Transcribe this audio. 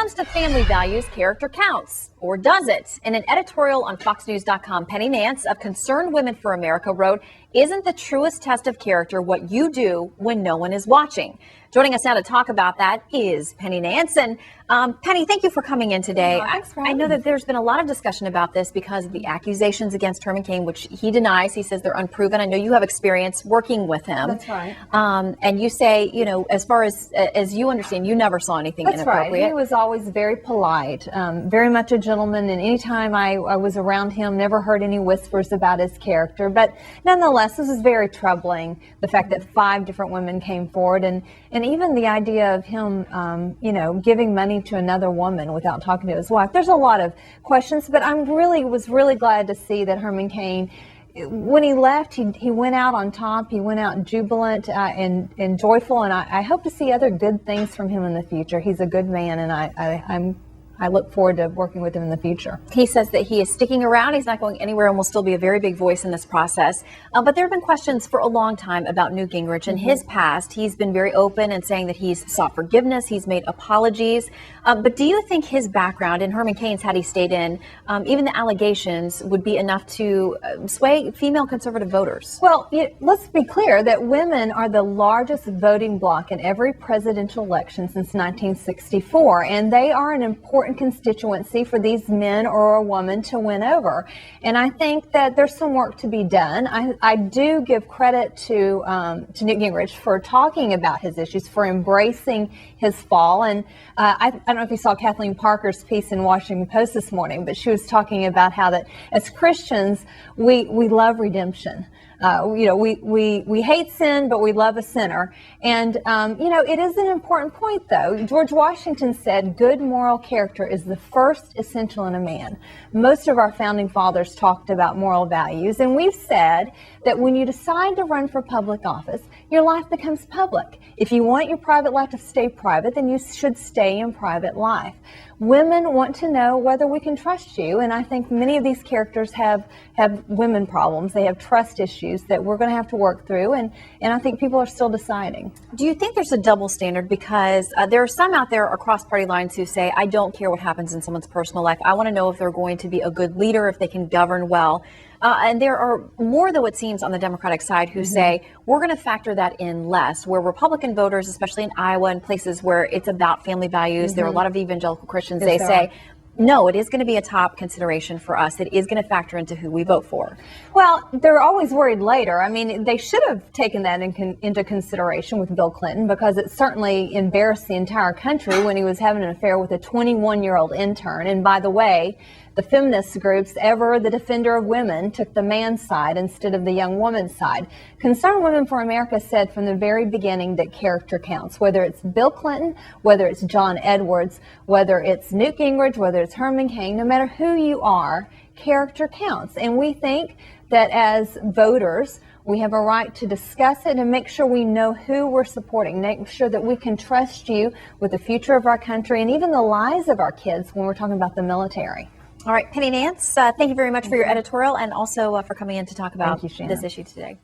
comes to family values, character counts, or does it? In an editorial on FoxNews.com, Penny Nance of Concerned Women for America wrote, "Isn't the truest test of character what you do when no one is watching?" Joining us now to talk about that is Penny Nance. And Penny, thank you for coming in today. I know that there's been a lot of discussion about this because of the accusations against Herman Cain, which he denies. He says they're unproven. I know you have experience working with him. That's right. And you say, you know, as far as you understand, you never saw anything inappropriate. Right. He was always very polite, very much a gentleman, and anytime I was around him, never heard any whispers about his character. But nonetheless, this is very troubling, the fact that 5 different women came forward, and even the idea of him, you know, giving money to another woman without talking to his wife. There's a lot of questions, but I was really glad to see that Herman Cain, when he left, he went out on top. He went out jubilant and joyful, and I hope to see other good things from him in the future. He's a good man, and I look forward to working with him in the future. He says that he is sticking around. He's not going anywhere and will still be a very big voice in this process. But there have been questions for a long time about Newt Gingrich and his past. He's been very open and saying that he's sought forgiveness. He's made apologies. But do you think his background in Herman Cain's, had he stayed in, even the allegations would be enough to sway female conservative voters? Well, let's be clear that women are the largest voting bloc in every presidential election since 1964, and they are an important constituency for these men or a woman to win over. And I think that there's some work to be done. I do give credit to Newt Gingrich for talking about his issues, for embracing his fall. And I don't know if you saw Kathleen Parker's piece in Washington Post this morning, but she was talking about how that as Christians, we love redemption. You know, we hate sin, but we love a sinner. And, you know, it is an important point, though. George Washington said good moral character is the first essential in a man. Most of our founding fathers talked about moral values, and we've said that when you decide to run for public office, your life becomes public. If you want your private life to stay private, then you should stay in private life. Women want to know whether we can trust you, and I think many of these characters have women problems. They have trust issues that we're going to have to work through, and I think people are still deciding. Do you think there's a double standard? Because there are some out there across party lines who say, I don't care what happens in someone's personal life. I want to know if they're going to be a good leader, if they can govern well. And there are more, though, it seems, on the Democratic side who say we're going to factor that in less, where Republican voters, especially in Iowa and places where it's about family values, there are a lot of evangelical Christians, they say, no, it is going to be a top consideration for us. It is going to factor into who we vote for. Well, they're always worried later. I mean, they should have taken that into consideration with Bill Clinton, because it certainly embarrassed the entire country when he was having an affair with a 21-year-old intern. And by the way, the feminist groups, ever the defender of women, took the man's side instead of the young woman's side. Concerned Women for America said from the very beginning that character counts, whether it's Bill Clinton, whether it's John Edwards, whether it's Newt Gingrich, whether it's Herman Cain, no matter who you are, character counts. And we think that as voters, we have a right to discuss it and make sure we know who we're supporting, make sure that we can trust you with the future of our country and even the lives of our kids when we're talking about the military. All right, Penny Nance, thank you very much for your editorial and also for coming in to talk about this issue today.